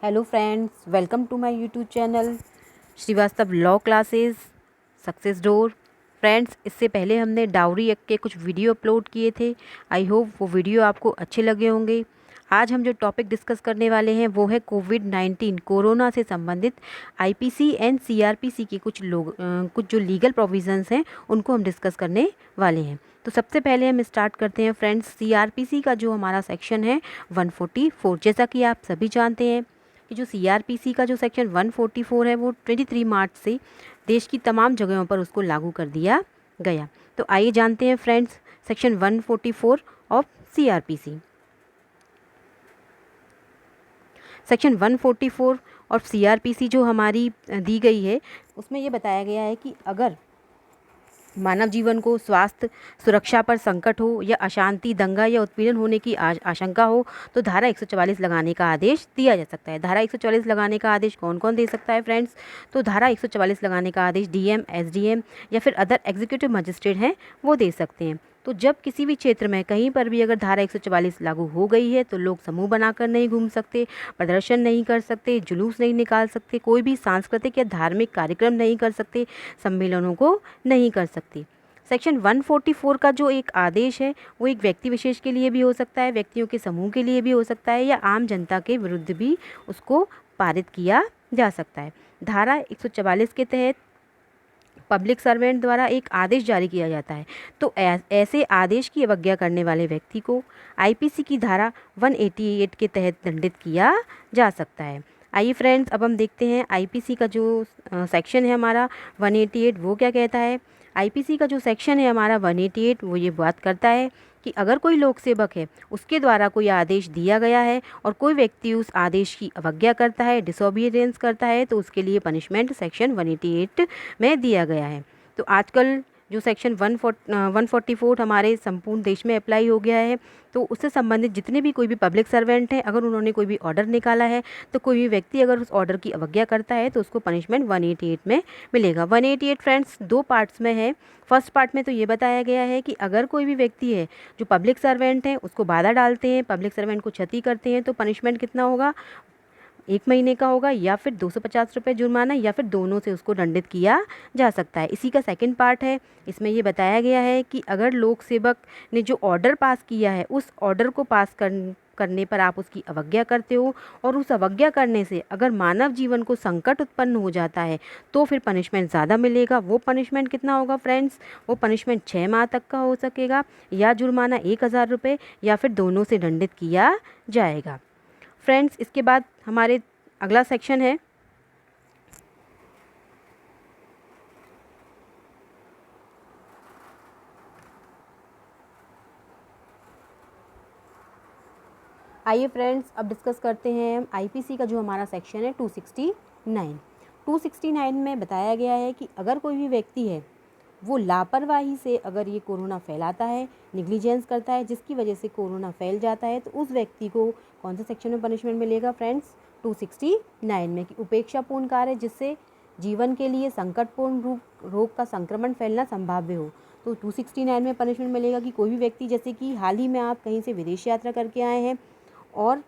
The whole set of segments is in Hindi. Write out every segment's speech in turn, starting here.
Hello friends, welcome to my YouTube channel Shrivastava law classes success door. Friends, इससे पहले हमने डाउरी एक्ट के कुछ वीडियो अपलोड किए थे। आई होप वो वीडियो आपको अच्छे लगे होंगे। आज हम जो टॉपिक डिस्कस करने वाले हैं वो है कोविड-19 कोरोना से संबंधित आईपीसी एंड सीआरपीसी के कुछ जो लीगल प्रोविजंस हैं उनको हम डिस्कस करने वाले हैं। तो सबसे पहले हम स्टार्ट करते हैं फ्रेंड्स, सीआरपीसी का जो हमारा सेक्शन है 144। जैसा कि आप सभी जानते हैं कि जो सीआरपीसी का जो सेक्शन 144 है वो 23 मार्च से देश की तमाम जगहों पर उसको लागू कर दिया गया। तो आइए जानते हैं friends section 144 of CrPC. Section 144 of CrPC जो हमारी दी गई है उसमें ये बताया गया है कि अगर मानव जीवन को स्वास्थ्य सुरक्षा पर संकट हो या अशांति, दंगा या उत्पीड़न होने की आशंका हो तो धारा 144 लगाने का आदेश दिया जा सकता है। धारा 144 लगाने का आदेश कौन कौन दे सकता है फ्रेंड्स? तो धारा 144 लगाने का आदेश डीएम, एसडीएम या फिर अदर एग्जीक्यूटिव मजिस्ट्रेट हैं वो दे सकते हैं। तो जब किसी भी क्षेत्र में कहीं पर भी अगर धारा 144 लागू हो गई है तो लोग समूह बनाकर नहीं घूम सकते, प्रदर्शन नहीं कर सकते, जुलूस नहीं निकाल सकते, कोई भी सांस्कृतिक या धार्मिक कार्यक्रम नहीं कर सकते, सम्मेलनों को नहीं कर सकते। सेक्शन 144 का जो एक आदेश है वो एक व्यक्ति विशेष के लिए भी हो सकता है, व्यक्तियों के समूह के लिए भी हो सकता है या आम जनता के विरुद्ध भी उसको पारित किया जा सकता है। धारा 144 के तहत पब्लिक सर्वेंट द्वारा एक आदेश जारी किया जाता है तो ऐसे आदेश की अवज्ञा करने वाले व्यक्ति को आईपीसी की धारा 188 के तहत दंडित किया जा सकता है। आइए फ्रेंड्स, अब हम देखते हैं आईपीसी का जो सेक्शन है हमारा 188 वो क्या कहता है। आईपीसी का जो सेक्शन है हमारा 188 वो ये बात करता है कि अगर कोई लोक सेवक है उसके द्वारा कोई आदेश दिया गया है और कोई व्यक्ति उस आदेश की अवज्ञा करता है, डिसोबीडियंस करता है तो उसके लिए पनिशमेंट सेक्शन 188 में दिया गया है। तो आजकल जो सेक्शन 144 हमारे संपूर्ण देश में अप्लाई हो गया है तो उससे संबंधित जितने भी कोई भी पब्लिक सर्वेंट हैं अगर उन्होंने कोई भी ऑर्डर निकाला है तो कोई भी व्यक्ति अगर उस ऑर्डर की अवज्ञा करता है तो उसको पनिशमेंट 188 में मिलेगा। 188 फ्रेंड्स दो पार्ट्स में है। फर्स्ट पार्ट में तो ये बताया गया है कि अगर कोई भी व्यक्ति है जो पब्लिक सर्वेंट है उसको बाधा डालते हैं, पब्लिक सर्वेंट को क्षति करते हैं तो पनिशमेंट कितना होगा, 1 महीने का होगा या फिर 250 रुपये जुर्माना या फिर दोनों से उसको दंडित किया जा सकता है। इसी का सेकंड पार्ट है, इसमें ये बताया गया है कि अगर लोक सेवक ने जो ऑर्डर पास किया है उस ऑर्डर को पास करने पर आप उसकी अवज्ञा करते हो और उस अवज्ञा करने से अगर मानव जीवन को संकट उत्पन्न हो जाता है तो फिर पनिशमेंट ज़्यादा मिलेगा। वो पनिशमेंट कितना होगा फ्रेंड्स? वो पनिशमेंट 6 माह तक का हो सकेगा या जुर्माना 1000 रुपये या फिर दोनों से दंडित किया जाएगा। फ्रेंड्स, इसके बाद हमारे अगला सेक्शन है आइए फ्रेंड्स अब डिस्कस करते हैं आईपीसी का जो हमारा सेक्शन है 269। 269 में बताया गया है कि अगर कोई भी व्यक्ति है वो लापरवाही से अगर ये कोरोना फैलाता है, निग्लिजेंस करता है जिसकी वजह से कोरोना फैल जाता है तो उस व्यक्ति को कौन से सेक्शन में पनिशमेंट मिलेगा फ्रेंड्स? 269 में कि उपेक्षापूर्ण कार्य जिससे जीवन के लिए संकटपूर्ण रोग का संक्रमण फैलना संभाव्य हो। तो 269 में पनिशमेंट मिलेगा कि कोई भी व्यक्ति, जैसे कि हाल ही में आप कहीं से विदेश यात्रा करके आए हैं और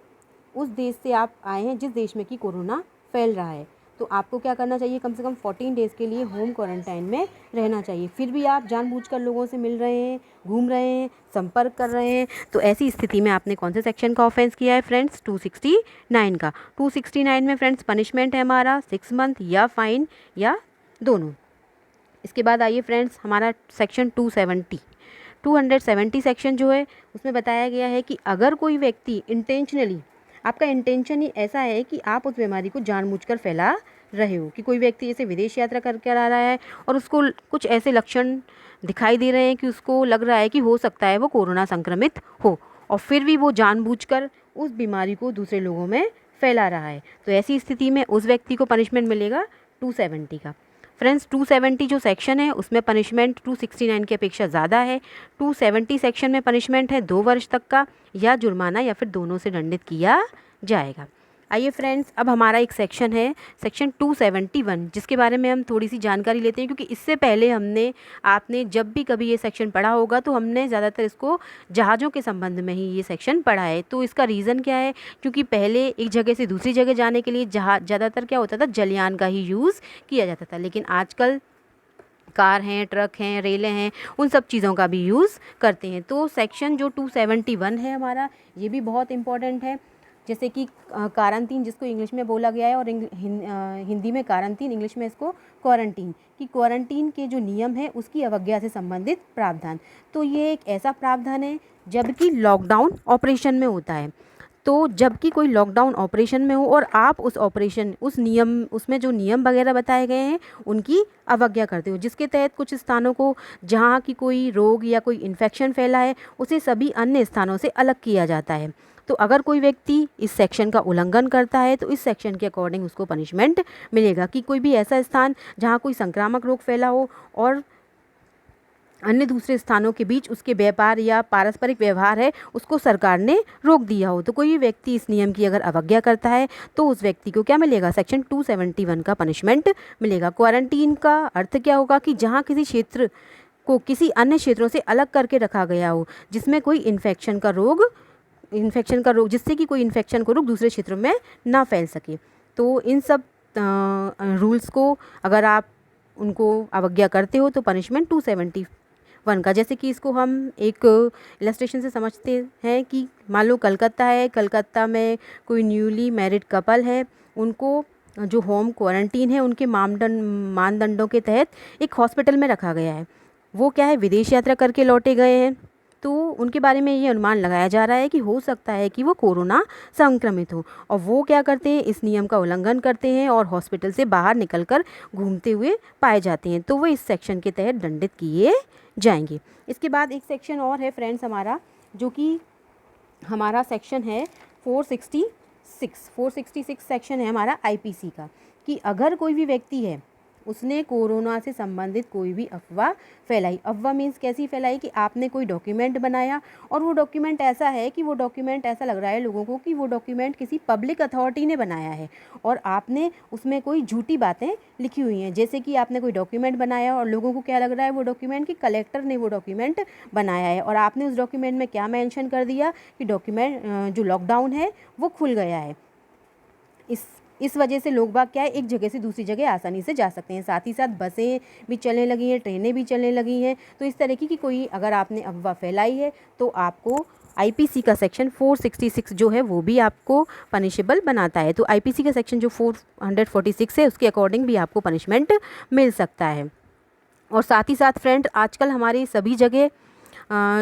उस देश से आप आए हैं जिस देश में कि कोरोना फैल रहा है तो आपको क्या करना चाहिए, कम से कम 14 डेज़ के लिए होम क्वारंटाइन में रहना चाहिए। फिर भी आप जानबूझकर लोगों से मिल रहे हैं, घूम रहे हैं, संपर्क कर रहे हैं तो ऐसी स्थिति में आपने कौन से सेक्शन का ऑफेंस किया है फ्रेंड्स? 269 का। 269 में फ्रेंड्स पनिशमेंट है हमारा 6 मंथ या फाइन या दोनों। इसके बाद आइए फ्रेंड्स हमारा सेक्शन 270 सेक्शन जो है उसमें बताया गया है कि अगर कोई व्यक्ति इंटेंशनली, आपका इंटेंशन ही ऐसा है कि आप उस बीमारी को जानबूझकर फैला रहे हो, कि कोई व्यक्ति जैसे विदेश यात्रा करके आ रहा है और उसको कुछ ऐसे लक्षण दिखाई दे रहे हैं कि उसको लग रहा है कि हो सकता है वो कोरोना संक्रमित हो और फिर भी वो जानबूझकर उस बीमारी को दूसरे लोगों में फैला रहा है तो ऐसी स्थिति में उस व्यक्ति को पनिशमेंट मिलेगा 270 का। फ्रेंड्स 270 जो सेक्शन है उसमें पनिशमेंट 269 की अपेक्षा ज़्यादा है। 270 सेक्शन में पनिशमेंट है 2 वर्ष तक का या जुर्माना या फिर दोनों से दंडित किया जाएगा। आइए फ्रेंड्स, अब हमारा एक सेक्शन है सेक्शन 271, जिसके बारे में हम थोड़ी सी जानकारी लेते हैं, क्योंकि इससे पहले आपने जब भी कभी ये सेक्शन पढ़ा होगा तो हमने ज़्यादातर इसको जहाज़ों के संबंध में ही ये सेक्शन पढ़ा है। तो इसका रीज़न क्या है, क्योंकि पहले एक जगह से दूसरी जगह जाने के लिए जहाज़ ज़्यादातर क्या होता था, जलयान का ही यूज़ किया जाता था, लेकिन आजकल कार हैं, ट्रक हैं, रेलें हैं, उन सब चीज़ों का भी यूज़ करते हैं। तो सेक्शन जो 271 है हमारा, ये भी बहुत इम्पॉर्टेंट है। जैसे कि क्वारंटीन, जिसको इंग्लिश में बोला गया है, और हिंदी में क्वारंटीन, इंग्लिश में इसको क्वारंटीन, कि क्वारंटीन के जो नियम है उसकी अवज्ञा से संबंधित प्रावधान। तो ये एक ऐसा प्रावधान है जबकि लॉकडाउन ऑपरेशन में होता है। तो जबकि कोई लॉकडाउन ऑपरेशन में हो और आप उसमें जो नियम वगैरह बताए गए हैं उनकी अवज्ञा करते हो, जिसके तहत कुछ स्थानों को जहाँ की कोई रोग या कोई इन्फेक्शन फैला है उसे सभी अन्य स्थानों से अलग किया जाता है। तो अगर कोई व्यक्ति इस सेक्शन का उल्लंघन करता है तो इस सेक्शन के अकॉर्डिंग उसको पनिशमेंट मिलेगा, कि कोई भी ऐसा स्थान जहाँ कोई संक्रामक रोग फैला हो और अन्य दूसरे स्थानों के बीच उसके व्यापार या पारस्परिक व्यवहार है उसको सरकार ने रोक दिया हो, तो कोई भी व्यक्ति इस नियम की अगर अवज्ञा करता है तो उस व्यक्ति को क्या मिलेगा, सेक्शन 271 का पनिशमेंट मिलेगा। क्वारंटीन का अर्थ क्या होगा, कि जहाँ किसी क्षेत्र को किसी अन्य क्षेत्रों से अलग करके रखा गया हो जिसमें कोई इन्फेक्शन का रोग जिससे कि कोई इन्फेक्शन का रोग दूसरे क्षेत्रों में ना फैल सके। तो इन सब रूल्स को अगर आप उनको अवज्ञा करते हो तो पनिशमेंट 271 का, जैसे कि इसको हम एक इलस्ट्रेशन से समझते हैं कि मान लो कलकत्ता है, कलकत्ता में कोई न्यूली मैरिड कपल है, उनको जो होम क्वारंटीन है उनके मानदंडों के तहत एक हॉस्पिटल में रखा गया है। वो क्या है, विदेश यात्रा करके लौटे गए हैं, तो उनके बारे में ये अनुमान लगाया जा रहा है कि हो सकता है कि वो कोरोना संक्रमित हो, और वो क्या करते हैं, इस नियम का उल्लंघन करते हैं और हॉस्पिटल से बाहर निकलकर घूमते हुए पाए जाते हैं, तो वो इस सेक्शन के तहत दंडित किए जाएंगे। इसके बाद एक सेक्शन और है फ्रेंड्स हमारा, जो कि हमारा सेक्शन है 466 सेक्शन है हमारा आईपीसी का, कि अगर कोई भी व्यक्ति है उसने कोरोना से संबंधित कोई भी अफवाह फैलाई। अफवाह मीन्स कैसी फैलाई, कि आपने कोई डॉक्यूमेंट बनाया और वो डॉक्यूमेंट ऐसा है कि वो डॉक्यूमेंट ऐसा लग रहा है लोगों को कि वो डॉक्यूमेंट किसी पब्लिक अथॉरिटी ने बनाया है, और आपने उसमें कोई झूठी बातें लिखी हुई हैं। जैसे कि आपने कोई डॉक्यूमेंट बनाया और लोगों को क्या लग रहा है वो डॉक्यूमेंट कि कलेक्टर ने वो डॉक्यूमेंट बनाया है, और आपने उस डॉक्यूमेंट में क्या मेंशन कर दिया कि डॉक्यूमेंट जो लॉकडाउन है वो खुल गया है। इस वजह से लोग बाग क्या है, एक जगह से दूसरी जगह आसानी से जा सकते हैं। साथ ही साथ बसें भी चलने लगी हैं, ट्रेनें भी चलने लगी हैं। तो इस तरीके की कोई अगर आपने अफवाह फैलाई है तो आपको आईपीसी का सेक्शन 466 जो है वो भी आपको पनिशेबल बनाता है। तो आईपीसी का सेक्शन जो 446 है उसके अकॉर्डिंग भी आपको पनिशमेंट मिल सकता है। और साथ ही साथ फ्रेंड, आजकल हमारी सभी जगह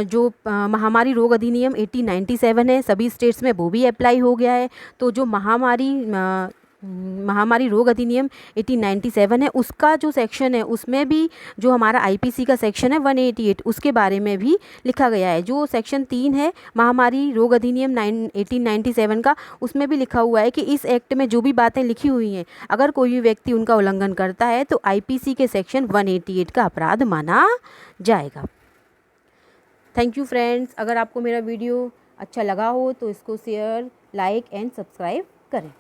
जो महामारी रोग अधिनियम 1897 है, सभी स्टेट्स में वो भी अप्लाई हो गया है। तो जो महामारी रोग अधिनियम 1897 है उसका जो सेक्शन है उसमें भी जो हमारा आईपीसी का सेक्शन है 188 उसके बारे में भी लिखा गया है। जो सेक्शन 3 है महामारी रोग अधिनियम 1897 का, उसमें भी लिखा हुआ है कि इस एक्ट में जो भी बातें लिखी हुई हैं अगर कोई भी व्यक्ति उनका उल्लंघन करता है तो आईपीसी के सेक्शन 188 का अपराध माना जाएगा। थैंक यू फ्रेंड्स, अगर आपको मेरा वीडियो अच्छा लगा हो तो इसको शेयर, लाइक एंड सब्सक्राइब करें।